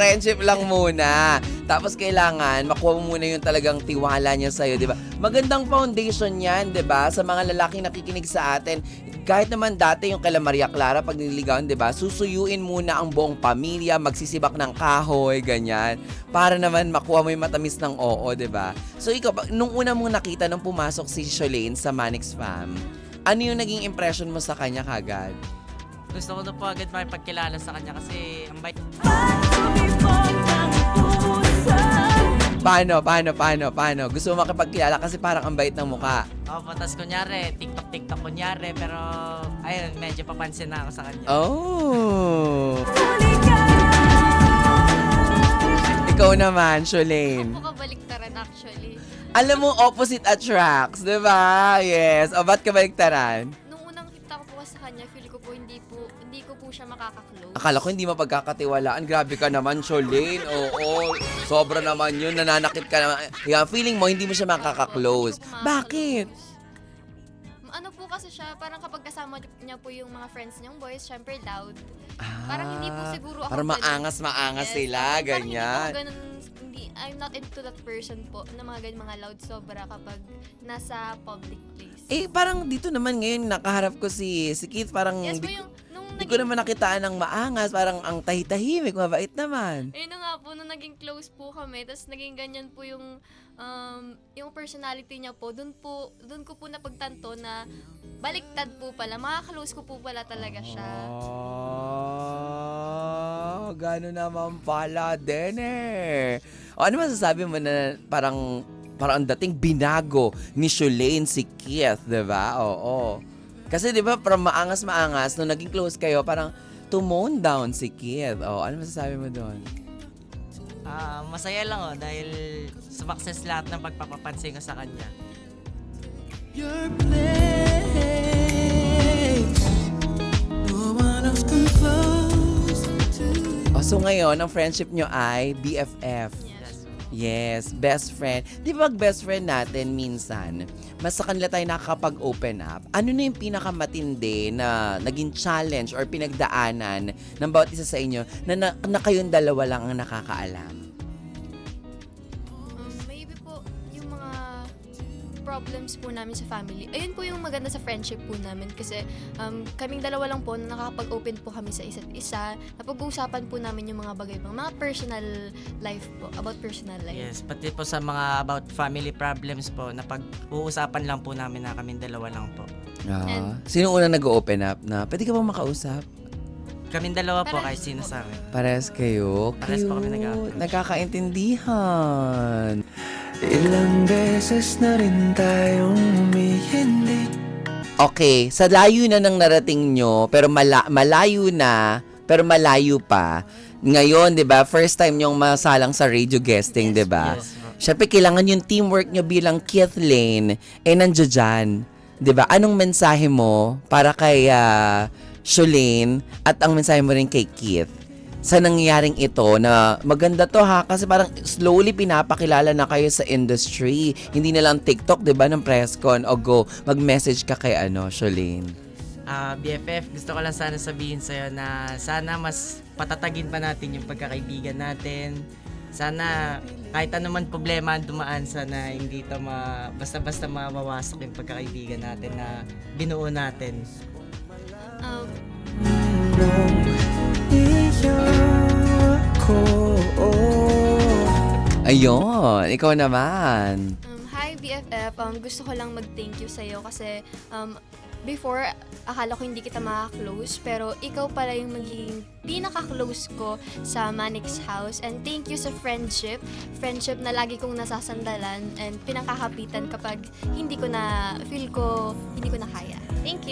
Friendship lang muna. Tapos kailangan makuha mo muna yung talagang tiwala niya sa'yo, di ba? Magandang foundation yan, di ba? Sa mga lalaking nakikinig sa atin, kahit naman dati yung kala Maria Clara pag nililigawan, di ba? Susuyuin muna ang buong pamilya, magsisibak ng kahoy, ganyan. Para naman makuha mo yung matamis ng oo, di ba? So ikaw, nung una mong nakita nung pumasok si Sholane sa Manix Fam, ano yung naging impression mo sa kanya kagad? Gusto ko na po agad makipagkilala sa kanya kasi ang bait. Paano? Gusto mo makipagkilala kasi parang ang bait ng mukha. Opo, tas kunyari, TikTok kunyari, pero ayun, medyo papansin na ako sa kanya. Oh! Ikaw naman, Sholane. Ako kabaliktaran actually. Alam mo, opposite attracts, di ba? Yes. O, ba't ka baliktaran? Nung unang kita ko po sa kanya, feel ko po hindi ko po siya makaka-close. Akala ko hindi mapagkakatiwalaan. Grabe ka naman, Sholane. Oo. Sobra naman yun. Nananakit ka naman. Yeah, feeling mo, hindi mo siya makaka-close. Hindi ko po Bakit? makaka-close. Ano po kasi siya, parang kapag kasama niya po yung mga friends niyang boys, syempre loud. Ah, Parang hindi po siguro ako Parang ganun. maangas Yes, sila, parang ganyan. Hindi po ako ganun, I'm not into that person po, na mga ganyan, mga loud sobra kapag nasa public place. Eh, parang dito naman ngayon, nakaharap ko si Keith. Parang Yes po di, yung, nung di ko naman nakitaan ng maangas. Parang ang tahitahimik, mabait naman. ayun na nga po, nung naging close po kami, tapos naging ganyan po yung personality niya po, dun ko po napagtanto na baliktad po pala, makaklose ko po pala talaga siya. Oh, gano'n naman pala din eh. O, ano masasabi mo na parang ang dating binago ni Sholane si Keith, di ba? Oo. Kasi di ba, parang maangas, nung naging close kayo, parang tumone down si Keith. O, ano masasabi mo doon? Masaya lang dahil sumakses lahat ng pagpapapansin ko sa kanya. Your place, no one else come close to you. O, so ngayon, ang friendship nyo ay BFF. Yes. Yes, best friend. Di ba best friend natin minsan, mas sa kanila tayo nakakapag-open up. Ano na yung pinakamatindi na naging challenge or pinagdaanan ng bawat isa sa inyo na kayong dalawa lang ang nakakaalam? Maybe po, yung mga problems po namin sa family. Ayun po yung maganda sa friendship po namin kasi kaming dalawa lang po na nakakapag-open po kami sa isa't isa. Napag-uusapan po namin yung mga bagay pang mga personal life po, about personal life. Yes, pati po sa mga about family problems po, na pag-uusapan lang po namin na kami dalawa lang po. And- Sino unang nag-open up na pwede ka bang makausap? Kaming dalawa po Parehas kahit sino sa amin. Parehas kayo? Parehas po kami Cute. Nagkakaintindihan. Ilang beses na rin tayong humihindi. Okay, sa layo na ng narating nyo, pero malayo na, pero malayo pa. Ngayon, 'di ba? First time nyong masalang sa radio guesting, 'di ba? Yes, po. Syempre kailangan yung teamwork nyo bilang Keithlane nandiyo diyan, 'di ba? Anong mensahe mo para kay Sholane at ang mensahe mo rin kay Keith sa nangyaring ito na maganda to ha kasi parang slowly pinapakilala na kayo sa industry. Hindi na lang TikTok, 'di ba, ng presscon o go mag-message ka kay Sholane. BFF, gusto ko lang sana sabihin sa'yo na sana mas patatagin pa natin yung pagkakaibigan natin. Sana kahit anuman problema ang dumaan, sana hindi ito basta-basta mawawasak yung pagkakaibigan natin na binuo natin. Nung iyo ako, Ayun, ikaw naman. Hi BFF, gusto ko lang mag-thank you sa'yo kasi before, akala ko hindi kita maka-close, pero ikaw pala yung magiging pinaka-close ko sa Manix House. And thank you sa friendship na lagi kong nasasandalan and pinakakapitan kapag hindi ko na kaya. Thank you.